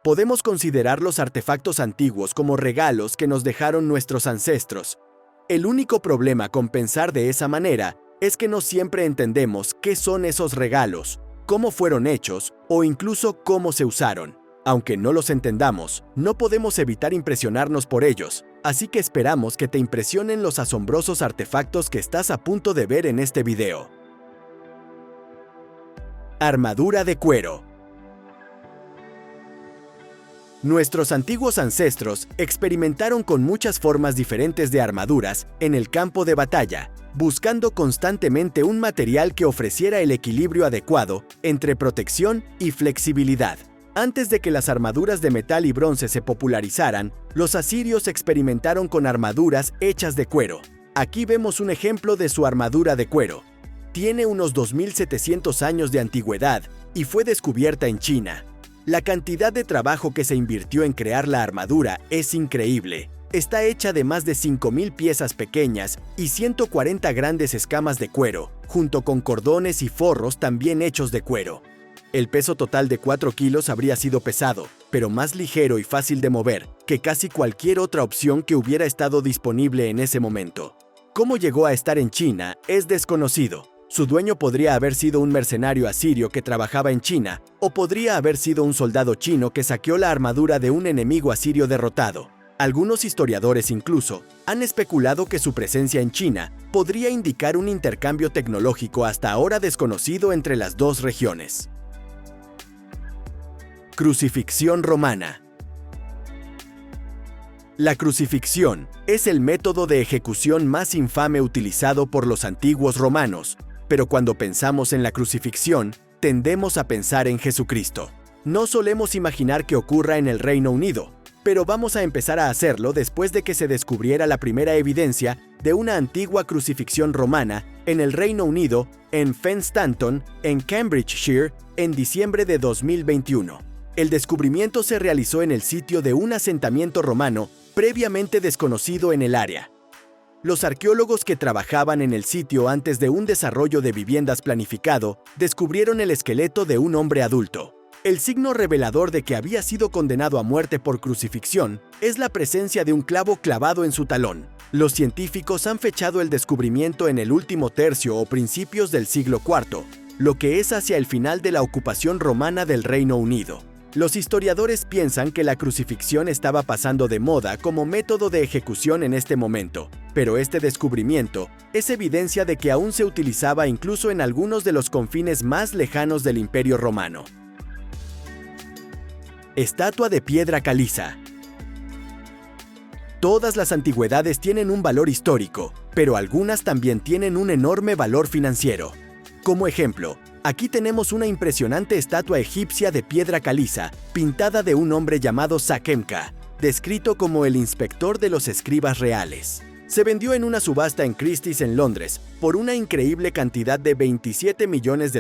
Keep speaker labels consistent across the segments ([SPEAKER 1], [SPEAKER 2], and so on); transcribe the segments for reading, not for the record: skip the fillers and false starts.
[SPEAKER 1] Podemos considerar los artefactos antiguos como regalos que nos dejaron nuestros ancestros. El único problema con pensar de esa manera es que no siempre entendemos qué son esos regalos, cómo fueron hechos o incluso cómo se usaron. Aunque no los entendamos, no podemos evitar impresionarnos por ellos, así que esperamos que te impresionen los asombrosos artefactos que estás a punto de ver en este video. Armadura de cuero. Nuestros antiguos ancestros experimentaron con muchas formas diferentes de armaduras en el campo de batalla, buscando constantemente un material que ofreciera el equilibrio adecuado entre protección y flexibilidad. Antes de que las armaduras de metal y bronce se popularizaran, los asirios experimentaron con armaduras hechas de cuero. Aquí vemos un ejemplo de su armadura de cuero. Tiene unos 2700 años de antigüedad y fue descubierta en China. La cantidad de trabajo que se invirtió en crear la armadura es increíble. Está hecha de más de 5000 piezas pequeñas y 140 grandes escamas de cuero, junto con cordones y forros también hechos de cuero. El peso total de 4 kilos habría sido pesado, pero más ligero y fácil de mover que casi cualquier otra opción que hubiera estado disponible en ese momento. Cómo llegó a estar en China es desconocido. Su dueño podría haber sido un mercenario asirio que trabajaba en China, o podría haber sido un soldado chino que saqueó la armadura de un enemigo asirio derrotado. Algunos historiadores incluso han especulado que su presencia en China podría indicar un intercambio tecnológico hasta ahora desconocido entre las dos regiones. Crucifixión romana. La crucifixión es el método de ejecución más infame utilizado por los antiguos romanos, pero cuando pensamos en la crucifixión, tendemos a pensar en Jesucristo. No solemos imaginar que ocurra en el Reino Unido, pero vamos a empezar a hacerlo después de que se descubriera la primera evidencia de una antigua crucifixión romana en el Reino Unido, en Fen Stanton, en Cambridgeshire, en diciembre de 2021. El descubrimiento se realizó en el sitio de un asentamiento romano previamente desconocido en el área. Los arqueólogos que trabajaban en el sitio antes de un desarrollo de viviendas planificado descubrieron el esqueleto de un hombre adulto. El signo revelador de que había sido condenado a muerte por crucifixión es la presencia de un clavo clavado en su talón. Los científicos han fechado el descubrimiento en el último tercio o principios del siglo IV, lo que es hacia el final de la ocupación romana del Reino Unido. Los historiadores piensan que la crucifixión estaba pasando de moda como método de ejecución en este momento, pero este descubrimiento es evidencia de que aún se utilizaba incluso en algunos de los confines más lejanos del Imperio Romano. Estatua de piedra caliza. Todas las antigüedades tienen un valor histórico, pero algunas también tienen un enorme valor financiero. Como ejemplo, aquí tenemos una impresionante estatua egipcia de piedra caliza, pintada de un hombre llamado Sakemka, descrito como el inspector de los escribas reales. Se vendió en una subasta en Christie's en Londres por una increíble cantidad de $27 millones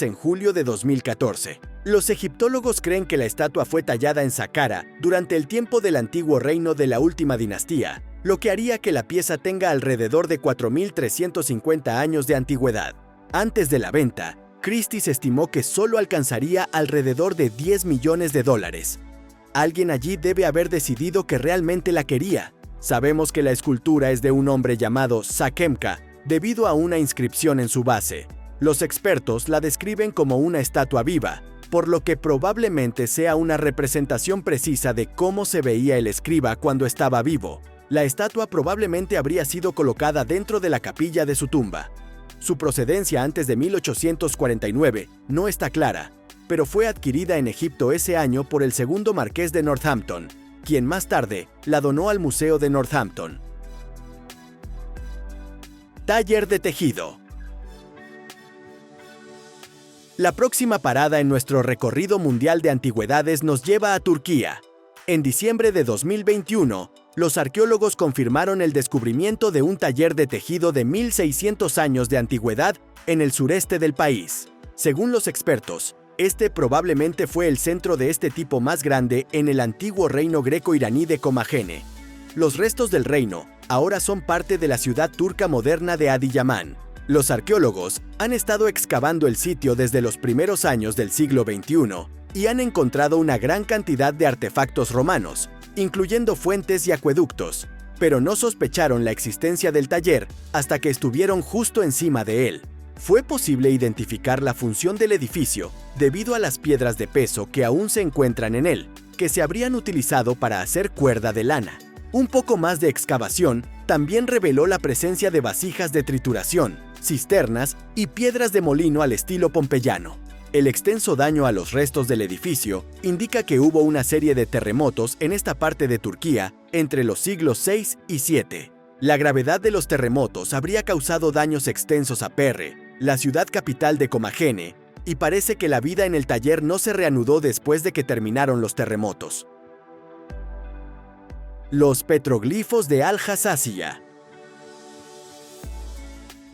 [SPEAKER 1] en julio de 2014. Los egiptólogos creen que la estatua fue tallada en Saqqara durante el tiempo del antiguo reino de la última dinastía, lo que haría que la pieza tenga alrededor de 4350 años de antigüedad. Antes de la venta, Christie's estimó que solo alcanzaría alrededor de $10 millones. Alguien allí debe haber decidido que realmente la quería. Sabemos que la escultura es de un hombre llamado Sakemka, debido a una inscripción en su base. Los expertos la describen como una estatua viva, por lo que probablemente sea una representación precisa de cómo se veía el escriba cuando estaba vivo. La estatua probablemente habría sido colocada dentro de la capilla de su tumba. Su procedencia antes de 1849 no está clara, pero fue adquirida en Egipto ese año por el segundo marqués de Northampton, quien más tarde la donó al Museo de Northampton. Taller de tejido. La próxima parada en nuestro recorrido mundial de antigüedades nos lleva a Turquía. En diciembre de 2021, los arqueólogos confirmaron el descubrimiento de un taller de tejido de 1600 años de antigüedad en el sureste del país. Según los expertos, este probablemente fue el centro de este tipo más grande en el antiguo reino greco-iraní de Comagene. Los restos del reino ahora son parte de la ciudad turca moderna de Adiyaman. Los arqueólogos han estado excavando el sitio desde los primeros años del siglo XXI y han encontrado una gran cantidad de artefactos romanos, incluyendo fuentes y acueductos, pero no sospecharon la existencia del taller hasta que estuvieron justo encima de él. Fue posible identificar la función del edificio debido a las piedras de peso que aún se encuentran en él, que se habrían utilizado para hacer cuerda de lana. Un poco más de excavación también reveló la presencia de vasijas de trituración, cisternas y piedras de molino al estilo pompeyano. El extenso daño a los restos del edificio indica que hubo una serie de terremotos en esta parte de Turquía entre los siglos VI y VII. La gravedad de los terremotos habría causado daños extensos a Perre, la ciudad capital de Comagene, y parece que la vida en el taller no se reanudó después de que terminaron los terremotos. Los petroglifos de Al-Hasasiya.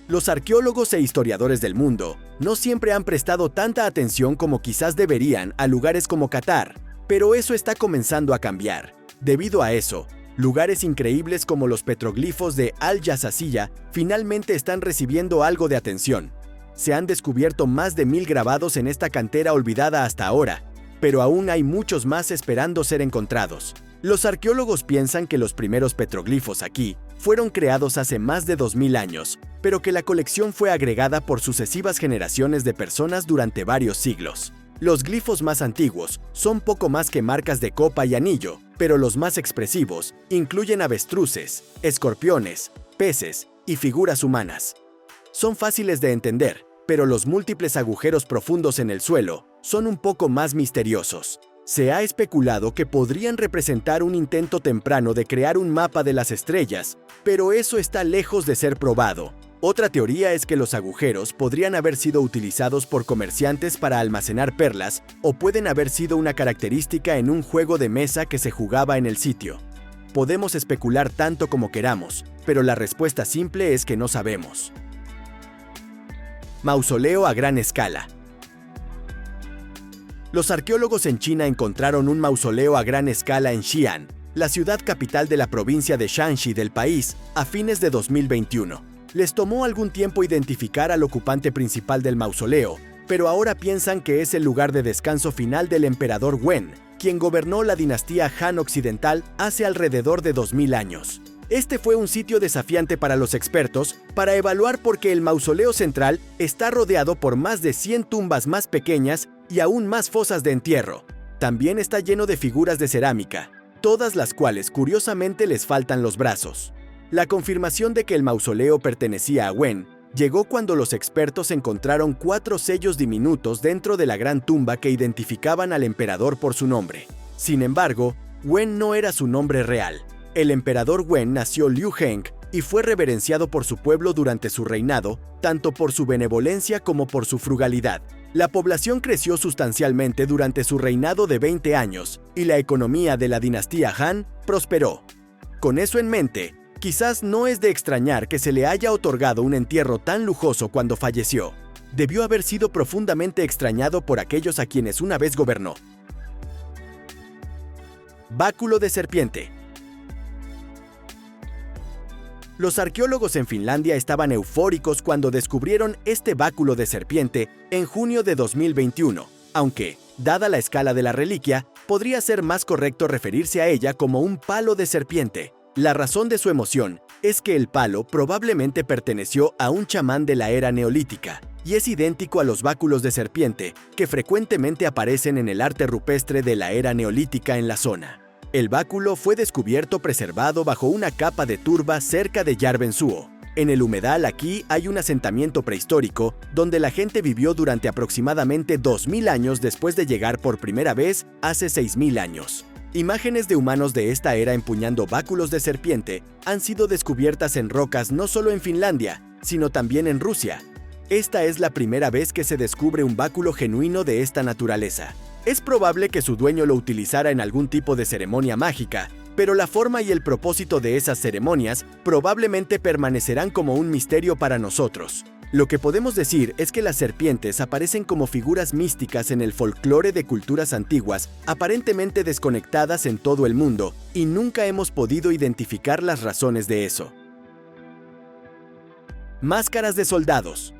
[SPEAKER 1] Los arqueólogos e historiadores del mundo no siempre han prestado tanta atención como quizás deberían a lugares como Qatar, pero eso está comenzando a cambiar. Debido a eso, lugares increíbles como los petroglifos de Al-Hasasiya finalmente están recibiendo algo de atención. Se han descubierto más de 1000 grabados en esta cantera olvidada hasta ahora, pero aún hay muchos más esperando ser encontrados. Los arqueólogos piensan que los primeros petroglifos aquí fueron creados hace más de 2000 años, pero que la colección fue agregada por sucesivas generaciones de personas durante varios siglos. Los glifos más antiguos son poco más que marcas de copa y anillo, pero los más expresivos incluyen avestruces, escorpiones, peces y figuras humanas. Son fáciles de entender, pero los múltiples agujeros profundos en el suelo son un poco más misteriosos. Se ha especulado que podrían representar un intento temprano de crear un mapa de las estrellas, pero eso está lejos de ser probado. Otra teoría es que los agujeros podrían haber sido utilizados por comerciantes para almacenar perlas o pueden haber sido una característica en un juego de mesa que se jugaba en el sitio. Podemos especular tanto como queramos, pero la respuesta simple es que no sabemos. Mausoleo a gran escala. Los arqueólogos en China encontraron un mausoleo a gran escala en Xi'an, la ciudad capital de la provincia de Shanxi del país, a fines de 2021. Les tomó algún tiempo identificar al ocupante principal del mausoleo, pero ahora piensan que es el lugar de descanso final del emperador Wen, quien gobernó la dinastía Han Occidental hace alrededor de 2000 años. Este fue un sitio desafiante para los expertos para evaluar por qué el mausoleo central está rodeado por más de 100 tumbas más pequeñas y aún más fosas de entierro. También está lleno de figuras de cerámica, todas las cuales curiosamente les faltan los brazos. La confirmación de que el mausoleo pertenecía a Wen llegó cuando los expertos encontraron 4 sellos diminutos dentro de la gran tumba que identificaban al emperador por su nombre. Sin embargo, Wen no era su nombre real. El emperador Wen nació Liu Heng y fue reverenciado por su pueblo durante su reinado, tanto por su benevolencia como por su frugalidad. La población creció sustancialmente durante su reinado de 20 años y la economía de la dinastía Han prosperó. Con eso en mente, quizás no es de extrañar que se le haya otorgado un entierro tan lujoso cuando falleció. Debió haber sido profundamente extrañado por aquellos a quienes una vez gobernó. Báculo de serpiente. Los arqueólogos en Finlandia estaban eufóricos cuando descubrieron este báculo de serpiente en junio de 2021, aunque, dada la escala de la reliquia, podría ser más correcto referirse a ella como un palo de serpiente. La razón de su emoción es que el palo probablemente perteneció a un chamán de la era neolítica y es idéntico a los báculos de serpiente que frecuentemente aparecen en el arte rupestre de la era neolítica en la zona. El báculo fue descubierto preservado bajo una capa de turba cerca de Järvensuo. En el humedal aquí hay un asentamiento prehistórico donde la gente vivió durante aproximadamente 2000 años después de llegar por primera vez hace 6000 años. Imágenes de humanos de esta era empuñando báculos de serpiente han sido descubiertas en rocas no solo en Finlandia, sino también en Rusia. Esta es la primera vez que se descubre un báculo genuino de esta naturaleza. Es probable que su dueño lo utilizara en algún tipo de ceremonia mágica, pero la forma y el propósito de esas ceremonias probablemente permanecerán como un misterio para nosotros. Lo que podemos decir es que las serpientes aparecen como figuras místicas en el folclore de culturas antiguas, aparentemente desconectadas en todo el mundo, y nunca hemos podido identificar las razones de eso. Máscaras de soldados.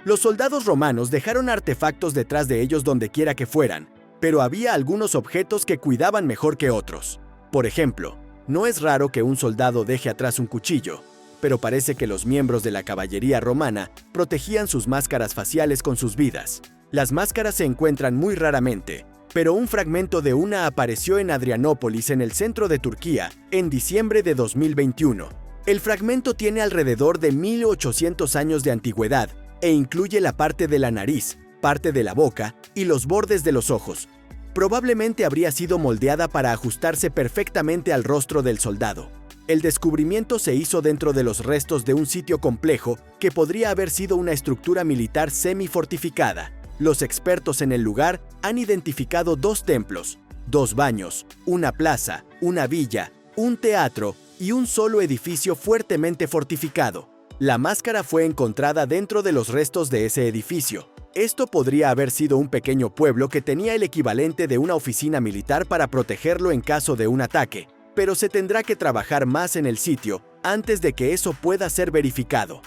[SPEAKER 1] Los soldados romanos dejaron artefactos detrás de ellos donde quiera que fueran, pero había algunos objetos que cuidaban mejor que otros. Por ejemplo, no es raro que un soldado deje atrás un cuchillo, pero parece que los miembros de la caballería romana protegían sus máscaras faciales con sus vidas. Las máscaras se encuentran muy raramente, pero un fragmento de una apareció en Adrianópolis, en el centro de Turquía, en diciembre de 2021. El fragmento tiene alrededor de 1800 años de antigüedad e incluye la parte de la nariz, parte de la boca y los bordes de los ojos. Probablemente habría sido moldeada para ajustarse perfectamente al rostro del soldado. El descubrimiento se hizo dentro de los restos de un sitio complejo que podría haber sido una estructura militar semi-fortificada. Los expertos en el lugar han identificado 2 templos, 2 baños, una plaza, una villa, un teatro y un solo edificio fuertemente fortificado. La máscara fue encontrada dentro de los restos de ese edificio. Esto podría haber sido un pequeño pueblo que tenía el equivalente de una oficina militar para protegerlo en caso de un ataque, pero se tendrá que trabajar más en el sitio antes de que eso pueda ser verificado.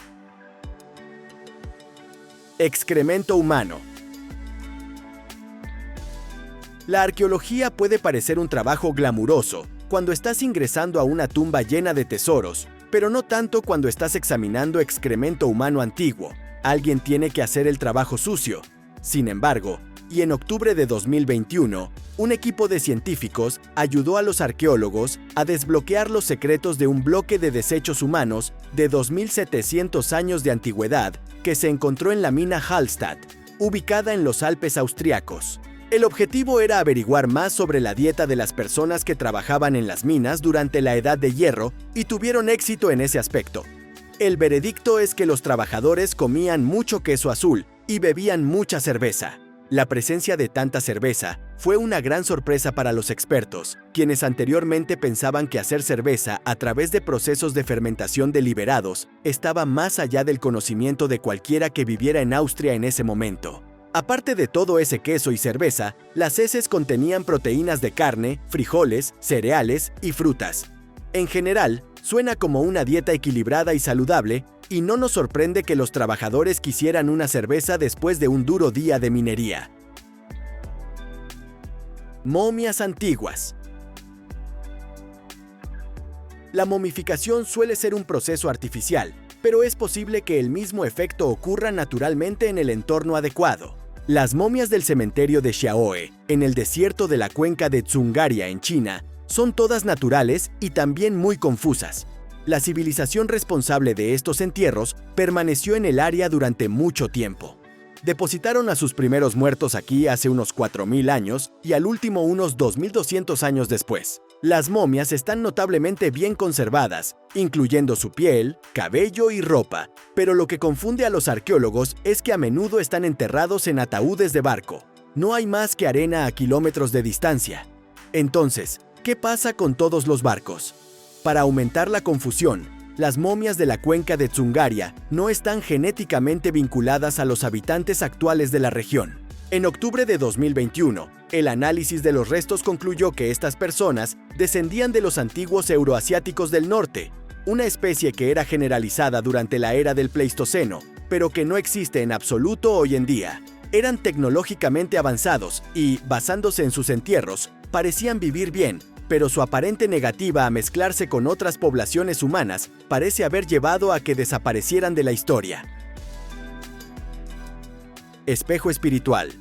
[SPEAKER 1] Excremento humano. La arqueología puede parecer un trabajo glamuroso cuando estás ingresando a una tumba llena de tesoros, pero no tanto cuando estás examinando excremento humano antiguo. Alguien tiene que hacer el trabajo sucio. Sin embargo, y en octubre de 2021, un equipo de científicos ayudó a los arqueólogos a desbloquear los secretos de un bloque de desechos humanos de 2700 años de antigüedad que se encontró en la mina Hallstatt, ubicada en los Alpes austriacos. El objetivo era averiguar más sobre la dieta de las personas que trabajaban en las minas durante la Edad de Hierro y tuvieron éxito en ese aspecto. El veredicto es que los trabajadores comían mucho queso azul y bebían mucha cerveza. La presencia de tanta cerveza fue una gran sorpresa para los expertos, quienes anteriormente pensaban que hacer cerveza a través de procesos de fermentación deliberados estaba más allá del conocimiento de cualquiera que viviera en Austria en ese momento. Aparte de todo ese queso y cerveza, las heces contenían proteínas de carne, frijoles, cereales y frutas. En general, suena como una dieta equilibrada y saludable, y no nos sorprende que los trabajadores quisieran una cerveza después de un duro día de minería. Momias antiguas. La momificación suele ser un proceso artificial, pero es posible que el mismo efecto ocurra naturalmente en el entorno adecuado. Las momias del cementerio de Xiaohe, en el desierto de la cuenca de Tsungaria en China, son todas naturales y también muy confusas. La civilización responsable de estos entierros permaneció en el área durante mucho tiempo. Depositaron a sus primeros muertos aquí hace unos 4000 años y al último unos 2200 años después. Las momias están notablemente bien conservadas, incluyendo su piel, cabello y ropa, pero lo que confunde a los arqueólogos es que a menudo están enterrados en ataúdes de barco. No hay más que arena a kilómetros de distancia. Entonces, ¿qué pasa con todos los barcos? Para aumentar la confusión, las momias de la cuenca de Tsungaria no están genéticamente vinculadas a los habitantes actuales de la región. En octubre de 2021, el análisis de los restos concluyó que estas personas descendían de los antiguos euroasiáticos del norte, una especie que era generalizada durante la era del Pleistoceno, pero que no existe en absoluto hoy en día. Eran tecnológicamente avanzados y, basándose en sus entierros, parecían vivir bien, pero su aparente negativa a mezclarse con otras poblaciones humanas parece haber llevado a que desaparecieran de la historia. Espejo espiritual.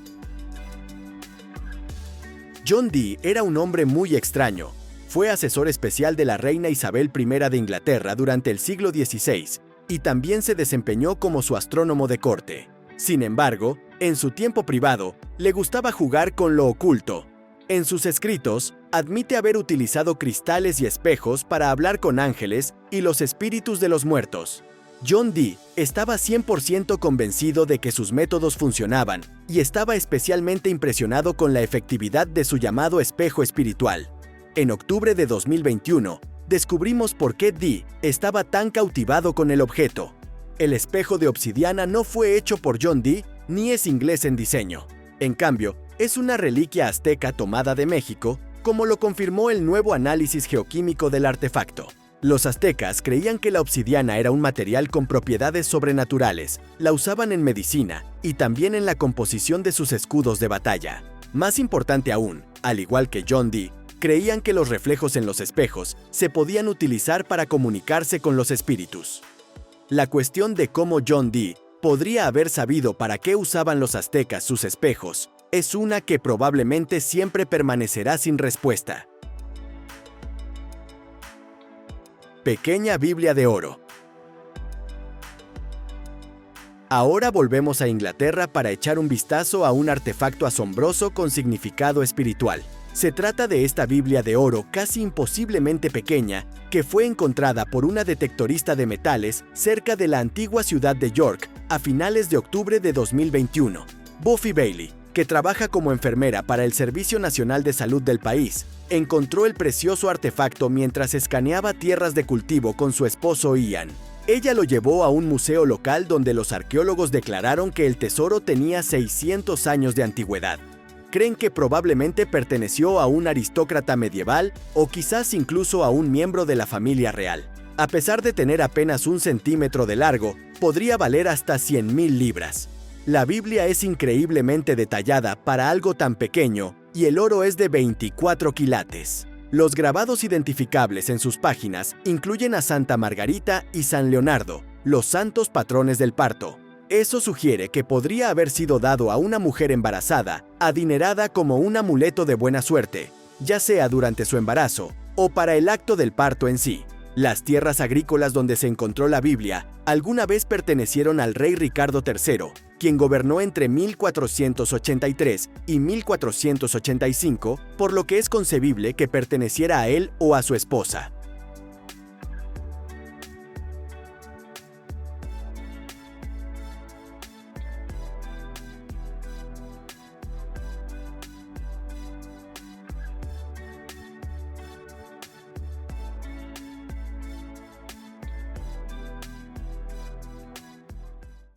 [SPEAKER 1] John Dee era un hombre muy extraño. Fue asesor especial de la reina Isabel I de Inglaterra durante el siglo XVI y también se desempeñó como su astrónomo de corte. Sin embargo, en su tiempo privado, le gustaba jugar con lo oculto. En sus escritos, admite haber utilizado cristales y espejos para hablar con ángeles y los espíritus de los muertos. John Dee estaba 100% convencido de que sus métodos funcionaban y estaba especialmente impresionado con la efectividad de su llamado espejo espiritual. En octubre de 2021, descubrimos por qué Dee estaba tan cautivado con el objeto. El espejo de obsidiana no fue hecho por John Dee ni es inglés en diseño. En cambio, es una reliquia azteca tomada de México, como lo confirmó el nuevo análisis geoquímico del artefacto. Los aztecas creían que la obsidiana era un material con propiedades sobrenaturales, la usaban en medicina y también en la composición de sus escudos de batalla. Más importante aún, al igual que John Dee, creían que los reflejos en los espejos se podían utilizar para comunicarse con los espíritus. La cuestión de cómo John Dee podría haber sabido para qué usaban los aztecas sus espejos es una que probablemente siempre permanecerá sin respuesta. Pequeña Biblia de oro. Ahora volvemos a Inglaterra para echar un vistazo a un artefacto asombroso con significado espiritual. Se trata de esta Biblia de oro casi imposiblemente pequeña que fue encontrada por una detectorista de metales cerca de la antigua ciudad de York a finales de octubre de 2021. Buffy Bailey, que trabaja como enfermera para el Servicio Nacional de Salud del país, encontró el precioso artefacto mientras escaneaba tierras de cultivo con su esposo Ian. Ella lo llevó a un museo local donde los arqueólogos declararon que el tesoro tenía 600 años de antigüedad. Creen que probablemente perteneció a un aristócrata medieval o quizás incluso a un miembro de la familia real. A pesar de tener apenas 1 centímetro de largo, podría valer hasta 100,000 libras. La Biblia es increíblemente detallada para algo tan pequeño y el oro es de 24 quilates. Los grabados identificables en sus páginas incluyen a Santa Margarita y San Leonardo, los santos patrones del parto. Eso sugiere que podría haber sido dado a una mujer embarazada, adinerada como un amuleto de buena suerte, ya sea durante su embarazo o para el acto del parto en sí. Las tierras agrícolas donde se encontró la Biblia alguna vez pertenecieron al rey Ricardo III, quien gobernó entre 1483 y 1485, por lo que es concebible que perteneciera a él o a su esposa.